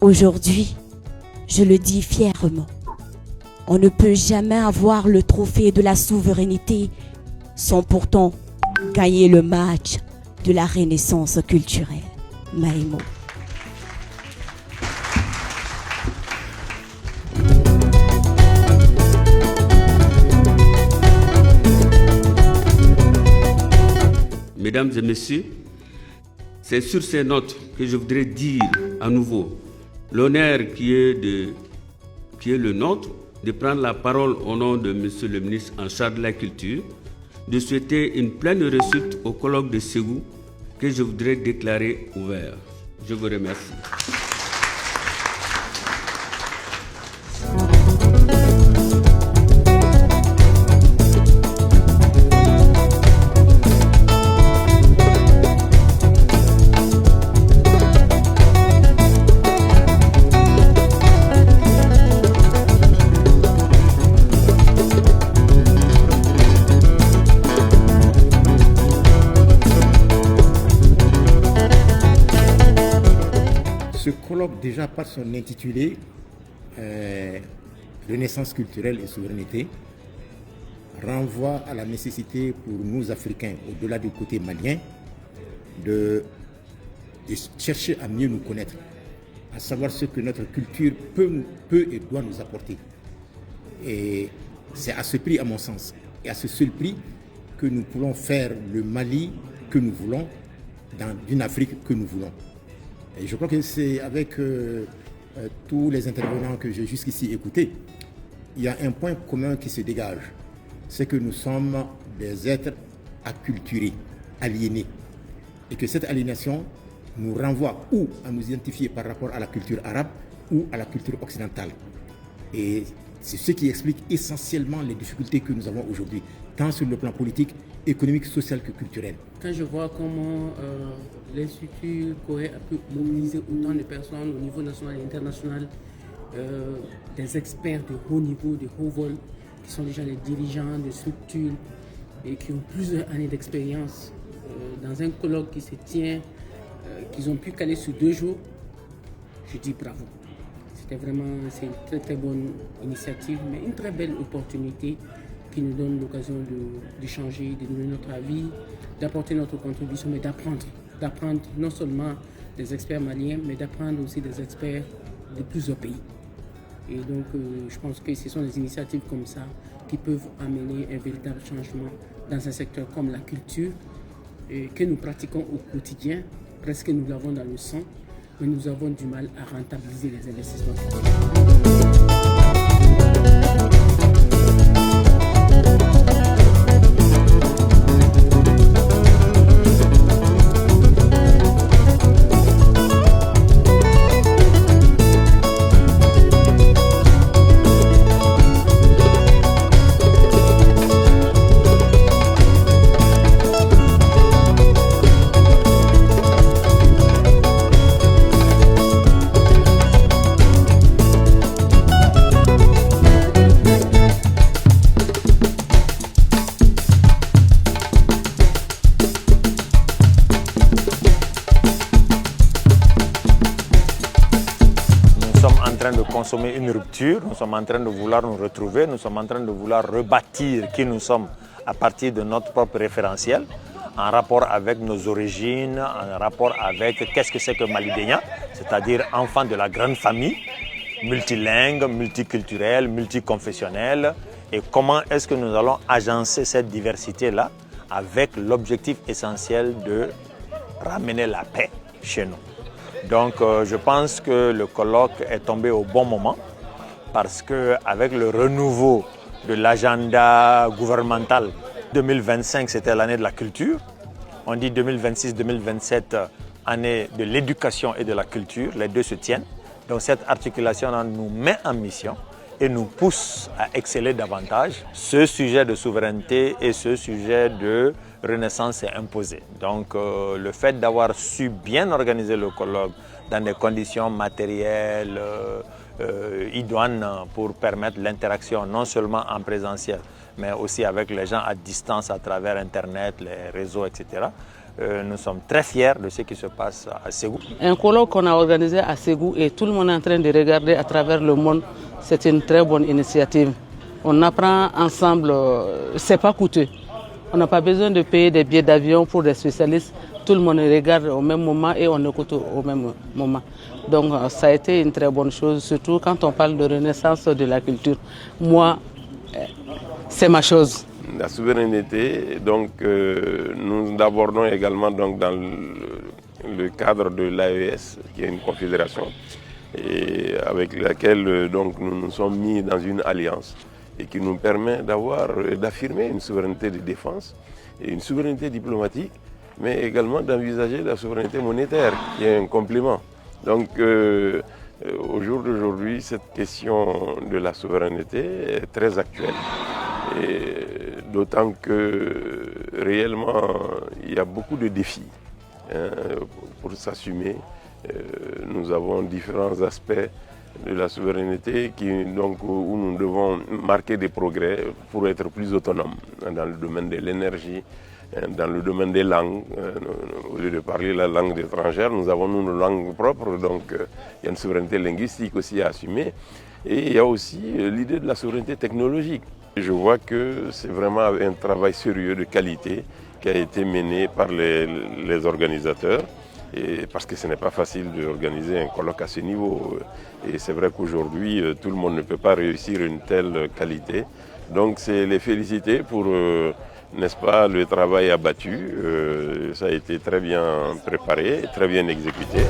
Aujourd'hui, je le dis fièrement, on ne peut jamais avoir le trophée de la souveraineté sans pourtant gagner le match de la renaissance culturelle. Maïmo. Mesdames et messieurs, c'est sur ces notes que je voudrais dire à nouveau l'honneur qui est le nôtre de prendre la parole au nom de Monsieur le ministre en charge de la culture, de souhaiter une pleine réussite au colloque de Ségou que je voudrais déclarer ouvert. Je vous remercie. Ce colloque, déjà par son intitulé, Renaissance culturelle et souveraineté, renvoie à la nécessité pour nous Africains, au-delà du côté malien, de chercher à mieux nous connaître, à savoir ce que notre culture peut et doit nous apporter. Et c'est à ce prix, à mon sens, et à ce seul prix, que nous pourrons faire le Mali que nous voulons, dans une Afrique que nous voulons. Et je crois que c'est avec tous les intervenants que j'ai jusqu'ici écoutés, il y a un point commun qui se dégage. C'est que nous sommes des êtres acculturés, aliénés. Et que cette aliénation nous renvoie ou à nous identifier par rapport à la culture arabe ou à la culture occidentale. Et c'est ce qui explique essentiellement les difficultés que nous avons aujourd'hui, tant sur le plan politique, économique, social que culturel. Quand je vois comment l'Institut Corée a pu mobiliser autant de personnes au niveau national et international, des experts de haut niveau, de haut vol, qui sont déjà des dirigeants de structures et qui ont plusieurs années d'expérience dans un colloque qui se tient, qu'ils ont pu caler sur 2 jours, je dis bravo. C'est une très très bonne initiative, mais une très belle opportunité qui nous donne l'occasion d'échanger, de donner notre avis, d'apporter notre contribution, mais d'apprendre non seulement des experts maliens, mais d'apprendre aussi des experts de plusieurs pays. Et donc, je pense que ce sont des initiatives comme ça qui peuvent amener un véritable changement dans un secteur comme la culture, que nous pratiquons au quotidien, presque nous l'avons dans le sang, mais nous avons du mal à rentabiliser les investissements. De consommer une rupture, nous sommes en train de vouloir nous retrouver, nous sommes en train de vouloir rebâtir qui nous sommes à partir de notre propre référentiel, en rapport avec nos origines, en rapport avec qu'est-ce que c'est que Malidénia, c'est-à-dire enfant de la grande famille, multilingue, multiculturelle, multiconfessionnelle, et comment est-ce que nous allons agencer cette diversité-là avec l'objectif essentiel de ramener la paix chez nous. Donc je pense que le colloque est tombé au bon moment parce qu'avec le renouveau de l'agenda gouvernemental 2025, c'était l'année de la culture. On dit 2026-2027, année de l'éducation et de la culture, les deux se tiennent. Donc cette articulation nous met en mission et nous pousse à exceller davantage. Ce sujet de souveraineté et ce sujet de renaissance est imposé. Donc le fait d'avoir su bien organiser le colloque dans des conditions matérielles idoines pour permettre l'interaction non seulement en présentiel mais aussi avec les gens à distance à travers Internet, les réseaux, etc. Nous sommes très fiers de ce qui se passe à Ségou. Un colloque qu'on a organisé à Ségou et tout le monde est en train de regarder à travers le monde, c'est une très bonne initiative. On apprend ensemble, c'est pas coûteux. On n'a pas besoin de payer des billets d'avion pour des spécialistes. Tout le monde regarde au même moment et on écoute au même moment. Donc ça a été une très bonne chose, surtout quand on parle de renaissance de la culture. Moi, c'est ma chose. La souveraineté, donc, nous l'abordons également donc, dans le cadre de l'AES, qui est une confédération, et avec laquelle donc, nous nous sommes mis dans une alliance et qui nous permet d'affirmer une souveraineté de défense et une souveraineté diplomatique, mais également d'envisager la souveraineté monétaire, qui est un complément. Donc, au jour d'aujourd'hui, cette question de la souveraineté est très actuelle. D'autant que réellement, il y a beaucoup de défis pour s'assumer. Nous avons différents aspects de la souveraineté où nous devons marquer des progrès pour être plus autonomes dans le domaine de l'énergie, dans le domaine des langues. Au lieu de parler la langue étrangère, nous avons nos langues propres, donc il y a une souveraineté linguistique aussi à assumer. Et il y a aussi l'idée de la souveraineté technologique. Je vois que c'est vraiment un travail sérieux de qualité qui a été mené par les organisateurs, et parce que ce n'est pas facile d'organiser un colloque à ce niveau. Et c'est vrai qu'aujourd'hui, tout le monde ne peut pas réussir une telle qualité. Donc c'est les féliciter pour, n'est-ce pas, le travail abattu. Ça a été très bien préparé, très bien exécuté.